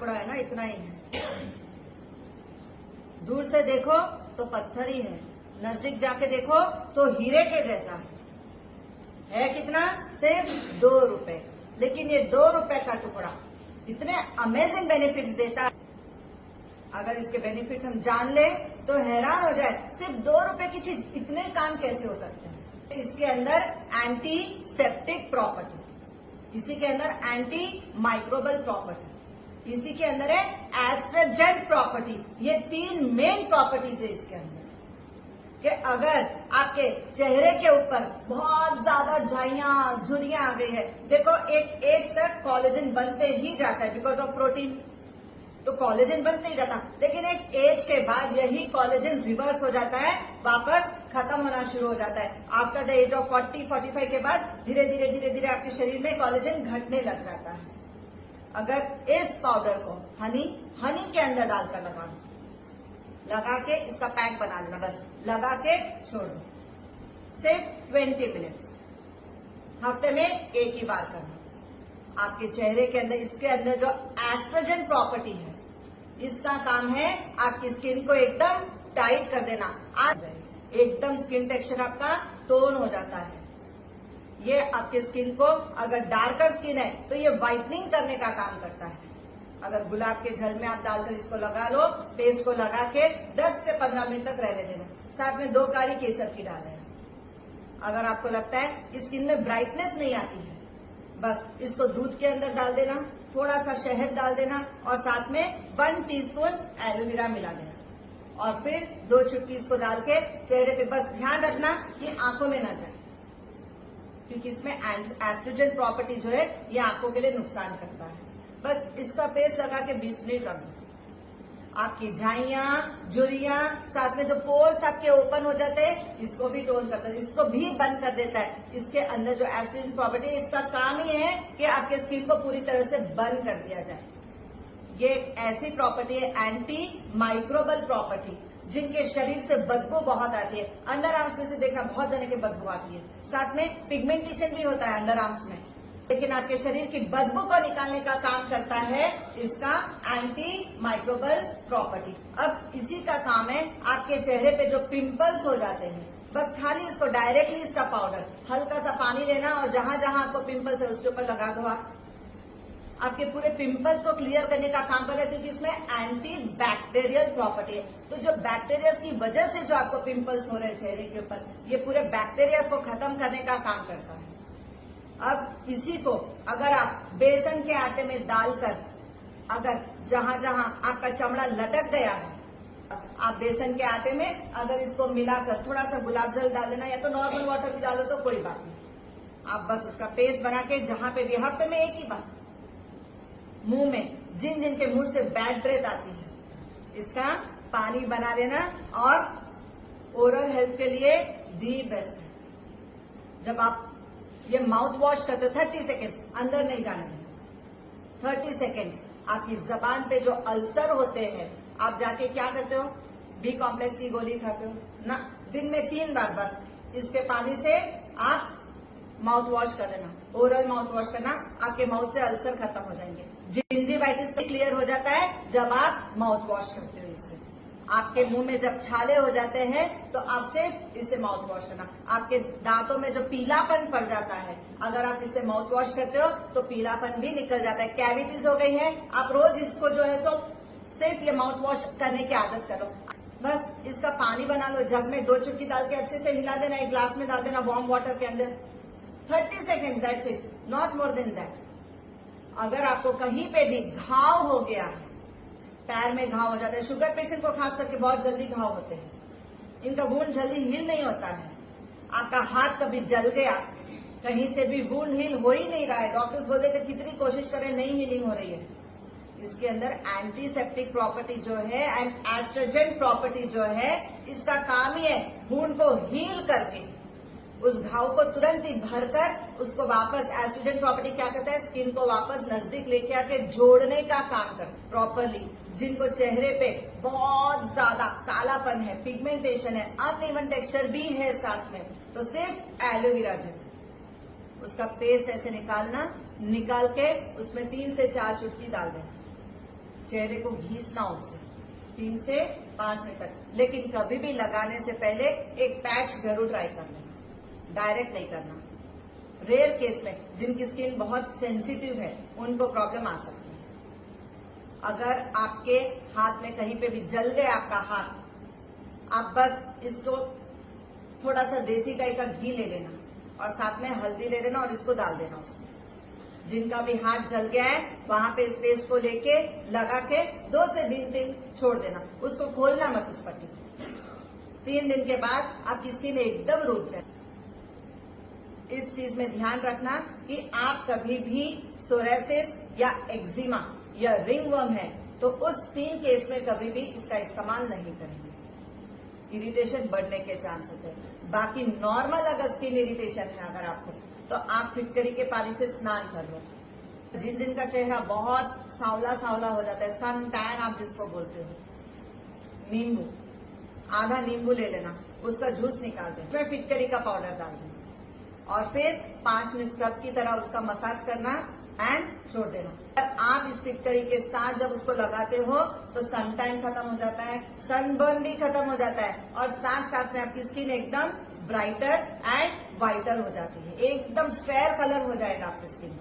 टुकड़ा है ना, इतना ही है। दूर से देखो तो पत्थर ही है, नजदीक जाके देखो तो हीरे के जैसा है कितना? सिर्फ 2 रुपए। लेकिन ये 2 रुपए का टुकड़ा इतने अमेजिंग बेनिफिट्स देता है। अगर इसके बेनिफिट्स हम जान ले तो हैरान हो जाए, सिर्फ 2 रुपए की चीज इतने काम कैसे हो सकते हैं। इसके अंदर एंटी सेप्टिक प्रॉपर्टी, इसी के अंदर एंटी माइक्रोबल प्रॉपर्टी, इसी के अंदर है एस्ट्रोजेंट प्रॉपर्टी। ये 3 मेन प्रॉपर्टीज है इसके अंदर कि अगर आपके चेहरे के ऊपर बहुत ज्यादा झाइयां झुर्रियां आ गई है, देखो एक एज तक कोलेजन बनते ही जाता है बिकॉज ऑफ प्रोटीन, तो कोलेजन बनते ही जाता, लेकिन एक एज के बाद यही कोलेजन रिवर्स हो जाता है, वापस खत्म होना शुरू हो जाता है। आफ्टर द एज ऑफ 40-45 के बाद धीरे धीरे आपके शरीर में कोलेजन घटने लग जाता है। अगर इस पाउडर को हनी के अंदर डालकर लगा के इसका पैक बना लेना, बस लगा के छोड़ दो, सिर्फ 20 मिनट्स, हफ्ते में एक ही बार करना। आपके चेहरे के अंदर, इसके अंदर जो एस्ट्रोजन प्रॉपर्टी है, इसका काम है आपकी स्किन को एकदम टाइट कर देना, एकदम स्किन टेक्सचर आपका टोन हो जाता है। ये आपके स्किन को, अगर डार्कर स्किन है तो ये व्हाइटनिंग करने का काम करता है। अगर गुलाब के जल में आप डालकर इसको लगा लो, पेस्ट को लगा के 10 से 15 मिनट तक रहने देना, साथ में 2 काड़ी केसर की डाल देना। अगर आपको लगता है स्किन में ब्राइटनेस नहीं आती है, बस इसको दूध के अंदर डाल देना, थोड़ा सा शहद डाल देना और साथ में 1 टीस्पून एलोवेरा मिला देना और फिर 2 चुटकी इसको डाल के चेहरे पे, बस ध्यान रखना कि आंखों में ना जाए, क्योंकि इसमें एस्ट्रोजन प्रॉपर्टी जो है ये आंखों के लिए नुकसान करता है। बस इसका पेस्ट लगा के 20 मिनट रख दो। आपकी झाइयां झुर्रियां, साथ में जो पोर्स आपके ओपन हो जाते हैं, इसको भी टोन करता है, इसको भी बंद कर देता है। इसके अंदर जो एस्ट्रोजन प्रॉपर्टी है, इसका काम ही है कि आपके स्किन को पूरी तरह से बंद कर दिया जाए। ये एक ऐसी प्रॉपर्टी है, एंटी माइक्रोबल प्रॉपर्टी, जिनके शरीर से बदबू बहुत आती है। अंडर आर्म्स में से देखना, बहुत जने की बदबू आती है, साथ में पिगमेंटेशन भी होता है अंडर आर्म्स में, लेकिन आपके शरीर की बदबू को निकालने का काम करता है इसका एंटी माइक्रोबल प्रॉपर्टी। अब इसी का काम है आपके चेहरे पे जो पिंपल्स हो जाते हैं, बस खाली इसको डायरेक्टली, इसका पाउडर हल्का सा पानी लेना और जहां जहां आपको पिंपल्स है उसके ऊपर लगा दो। आपके पूरे पिंपल्स को क्लियर करने का काम करता है, क्योंकि इसमें एंटी बैक्टीरियल प्रॉपर्टी है। तो जो बैक्टीरिया की वजह से जो आपको पिंपल्स हो रहे हैं चेहरे के ऊपर, ये पूरे बैक्टीरिया को खत्म करने का काम करता है। अब इसी को अगर आप बेसन के आटे में डालकर, अगर जहां जहां आपका चमड़ा लटक गया है, आप बेसन के आटे में अगर इसको मिलाकर थोड़ा सा गुलाब जल डाल देना, या तो नॉर्मल वाटर भी डालो तो कोई बात नहीं, आप बस उसका पेस्ट बना के जहां पे भी हफ्ते में एक ही बार मुंह में, जिन जिन के मुंह से बैड ब्रेथ आती है, इसका पानी बना लेना और ओरल हेल्थ के लिए दी बेस्ट है। जब आप ये माउथ वॉश करते हो 30 सेकेंड्स, अंदर नहीं जाने देना, 30 सेकेंड्स। आपकी जबान पे जो अल्सर होते हैं, आप जाके क्या करते हो, बी कॉम्प्लेक्स की गोली खाते हो ना, दिन में 3 बार बस इसके पानी से आप माउथ वॉश कर लेना, ओरल माउथ वॉश करना, आपके माउथ से अल्सर खत्म हो जाएंगे। जिंजिवाइटिस क्लियर हो जाता है जब आप माउथ वॉश करते हो इससे। आपके मुंह में जब छाले हो जाते हैं तो आप सिर्फ इससे माउथ वॉश करना। आपके दांतों में जो पीलापन पड़ जाता है, अगर आप इससे माउथ वॉश करते हो तो पीलापन भी निकल जाता है। कैविटीज हो गई है, आप रोज इसको जो है सो सिर्फ ये माउथ वॉश करने की आदत करो। बस इसका पानी बना लो, जग में 2 चुटकी डाल के अच्छे से हिला देना, एक ग्लास में डाल देना वार्म वाटर के अंदर, 30 seconds, that's it, not more than that. अगर आपको कहीं पे भी घाव हो गया है, पैर में घाव हो जाता है, शुगर पेशेंट को खास करके बहुत जल्दी घाव होते हैं, इनका वुंड जल्दी हील नहीं होता है। आपका हाथ कभी जल गया, कहीं से भी वुंड हील हो ही नहीं रहा है, डॉक्टर्स बोलते थे कितनी कोशिश करें नहीं हीलिंग हो रही है, इसके अंदर एंटीसेप्टिक प्रॉपर्टी जो है एंड एस्ट्रोजन प्रॉपर्टी जो है, इसका काम ही है वुंड को हील करके उस घाव को तुरंत ही भरकर उसको वापस, एस्ट्रोजन प्रॉपर्टी क्या करता है, स्किन को वापस नजदीक लेके आके जोड़ने का काम करता है प्रॉपरली। जिनको चेहरे पे बहुत ज्यादा कालापन है, पिगमेंटेशन है, अनइवन टेक्सचर भी है साथ में, तो सिर्फ एलोवेरा जेल, उसका पेस्ट ऐसे निकालना, निकाल के उसमें 3 से 4 चुटकी डाल देना, चेहरे को घीसना उससे 3 से 5 मिनट तक, लेकिन कभी भी लगाने से पहले एक पैच जरूर ट्राई कर लेना, डायरेक्ट नहीं करना। रेयर केस में जिनकी स्किन बहुत सेंसिटिव है उनको प्रॉब्लम आ सकती है। अगर आपके हाथ में कहीं पे भी जल गया आपका हाथ, आप बस इसको थोड़ा सा देसी गाय का घी ले लेना और साथ में हल्दी ले लेना और इसको डाल देना उसमें। जिनका भी हाथ जल गया है वहां पे इस पेस्ट को लेके लगा के 2 से 3 दिन छोड़ देना, उसको खोलना मत उस पट्टी को। 3 दिन के बाद आपकी स्किन एकदम रुक जाए। इस चीज में ध्यान रखना कि आप कभी भी सोरायसिस या एक्जिमा या रिंगवर्म है तो उस 3 केस में कभी भी इसका इस्तेमाल नहीं करेंगे, इरिटेशन बढ़ने के चांस होते हैं। बाकी नॉर्मल अगर स्किन इरिटेशन है अगर आपको, तो आप फिटकरी के पानी से स्नान कर लो। जिनका चेहरा बहुत सांवला सांवला हो जाता है, सन टैन आप जिसको बोलते हो, नींबू, आधा नींबू ले लेना, उसका जूस निकाल देना, उसमें फिटकरी का पाउडर डाल देना और फिर 5 मिनट स्क्रब की तरह उसका मसाज करना एंड छोड़ देना। अगर आप इस फिटकरी के साथ जब उसको लगाते हो तो सन टैन खत्म हो जाता है, सनबर्न भी खत्म हो जाता है और साथ साथ में आपकी स्किन एकदम ब्राइटर एंड वाइटर हो जाती है, एकदम फेयर कलर हो जाएगा आपकी स्किन।